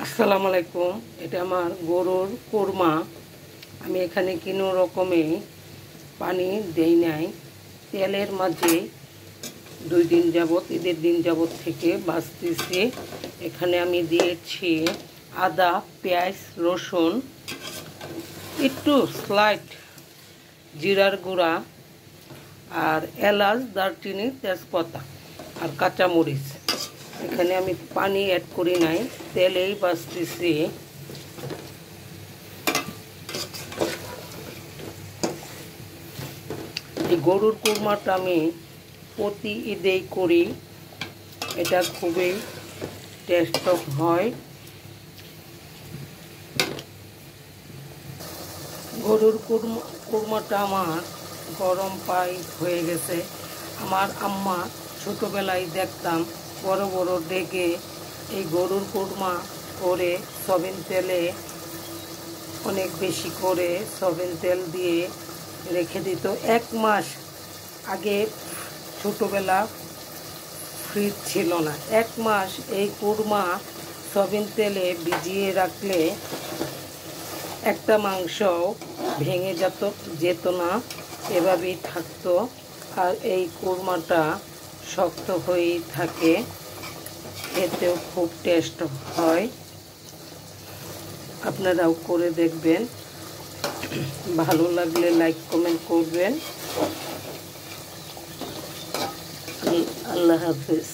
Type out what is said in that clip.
আসসালামু আলাইকুম। এটা আমার গরুর কোরমা। আমি এখানে কোনো রকমে পানি দেই নাই, তেলের মাঝে 2 দিন যাবত, ঈদের দিন যাবত থেকে বাঁচতেছি। এখানে আমি দিয়েছি আদা, পেঁয়াজ, রসুন, একটু স্লাইট জিরার গুঁড়া, আর এলাচ, দারচিনি, তেজপাতা আর কাঁচামরিচ। এখানে আমি পানি অ্যাড করি নাই, তেলেই বাঁচতেছি। এই গরুর কোরমাটা আমি প্রতি ঈদেই করি। এটা খুবই টেস্ট হয়। গরুর কোরমাটা আমার গরম পাই হয়ে গেছে। আমার আম্মা ছোটোবেলায় দেখতাম বড় বড় ডেকে এই গরুর কোরমা করে সয়াবিন তেলে অনেক বেশি করে সয়াবিন তেল দিয়ে রেখে দিত 1 মাস। আগে ছোটোবেলা ফ্রিজ ছিল না, 1 মাস এই কোরমা সয়াবিন তেলে ভিজিয়ে রাখলে একটা মাংস ভেঙে যেত না, এভাবেই থাকতো। আর এই কোরমাটা শক্ত হয়েই থাকে, খেতেও খুব টেস্ট হয়। আপনারাও করে দেখবেন, ভালো লাগলে লাইক কমেন্ট করবেন। আল্লাহ হাফেজ।